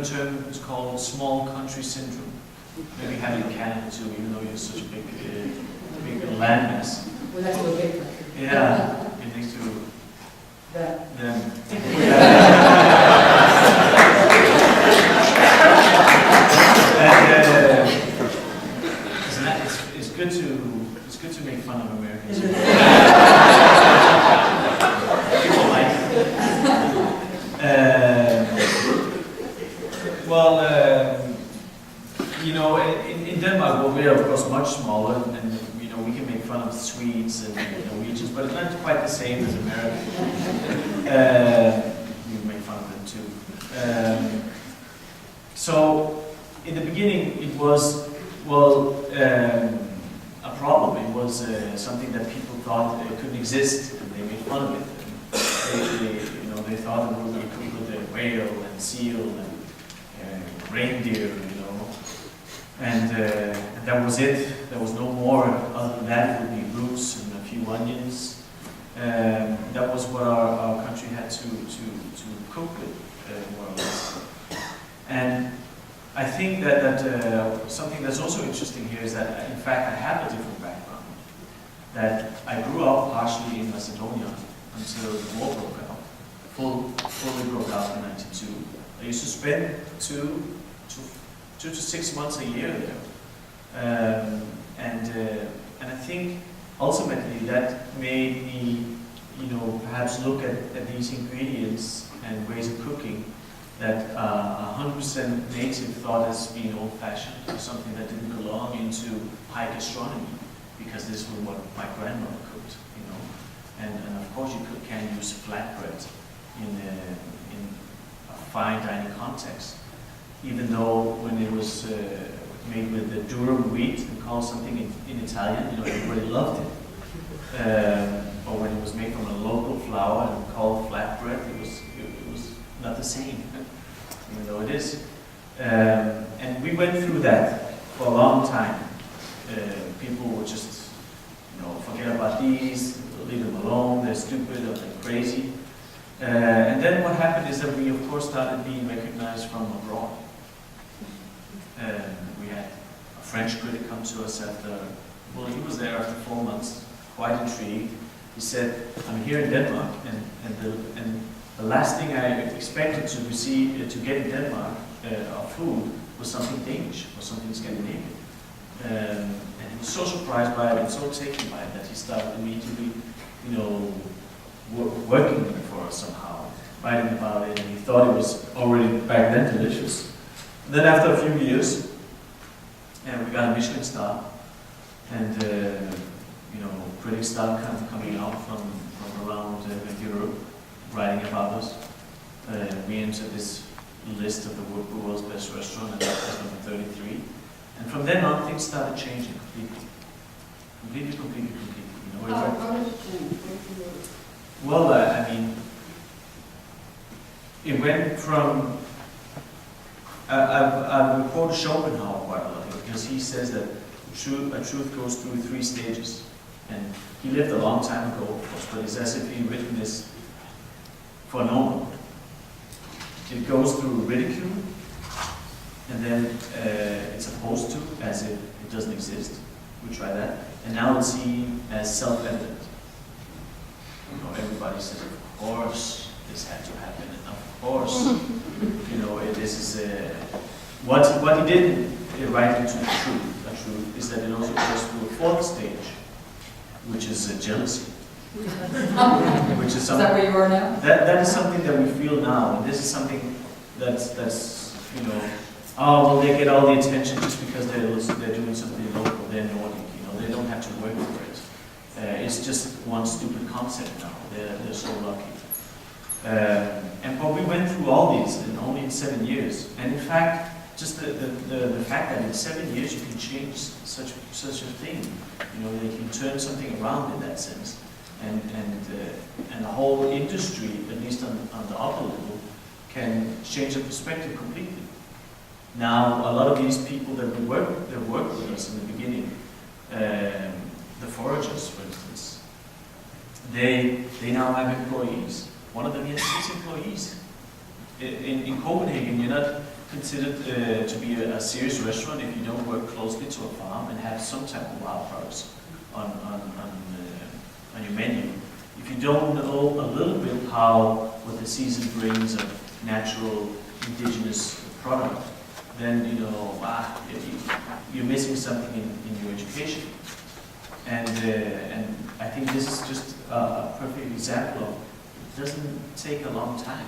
a term, it's called small country syndrome. Maybe have it in Canada too, even though you're such a big landmass. Well, that's a big country. Yeah, it needs to them. It's good to make fun of Americans. People like it. In Denmark, well, we are of course much smaller, and we can make fun of Swedes and Norwegians, but it's not quite the same as America. We make fun of them too. So in the beginning, it was a problem. It was something that people thought couldn't exist, and they made fun of it. And they thought that we were cooked with a whale and seal and reindeer, and that was it. There was no more. Other than that, it would be roots and a few onions. That was what our country had to cook with, more or less. And I think that something that's also interesting here is that, in fact, I have a different background. That I grew up partially in Macedonia until the war broke out. Fully broke out in 1992. I used to spend two to 6 months a year there. And I think ultimately that made me, perhaps look at these ingredients and ways of cooking that 100% native thought as being old-fashioned, or something that didn't belong into high gastronomy, because this was what my grandmother cooked, And of course you can't use flatbread in a fine dining context, even though when it was made with the durum wheat and called something in Italian, everybody loved it. Or when it was made from a local flour and called flatbread, it was not the same, even though it is. And we went through that for a long time. People would just, forget about these, leave them alone, they're stupid or they're crazy. And then what happened is that we, of course, started being recognized from abroad. We had a French critic come to us he was there after 4 months, quite intrigued. He said, I'm here in Denmark, and the last thing I expected to get in Denmark of food was something Danish or something Scandinavian. And he was so surprised by it and so taken by it that he started immediately, working for us somehow, writing about it, and he thought it was already back then delicious. And then after a few years, we got a Michelin star, and critics started kind of coming out from around Europe, writing about us. We entered this list of the world's best restaurant, and that was number 33. And from then on, things started changing completely. Completely. How did it change? Well, it went from. I've quoted Schopenhauer quite a lot because he says that a truth goes through 3 stages. And he lived a long time ago, of course, but it's as if he'd written this for Noma. It goes through ridicule, and then it's opposed to, as if it doesn't exist. We try that. And now it's seen as self-evident. Everybody says, of course, this had to happen, and of course, this is what he didn't write into the truth. The truth is that it also goes through a 4th stage, which is jealousy. Which is something. Is that where you are now? That is something that we feel now, and this is something that's they get all the attention just because they're doing something local, they're Nordic, they don't have to work for it. It's just one stupid concept now. They're so lucky. But we went through all these, and only in 7 years. And in fact, just the fact that in 7 years you can change such a thing, you can turn something around in that sense, and the whole industry, at least on the upper level, can change the perspective completely. Now, a lot of these people that worked with us in the beginning, the foragers, for instance, they now have employees. One of them has 6 employees. In Copenhagen, you're not considered to be a serious restaurant if you don't work closely to a farm and have some type of wild products on your menu. If you don't know a little bit what the season brings of natural indigenous product, then you're missing something in your education. And I think this is just a perfect example of it doesn't take a long time.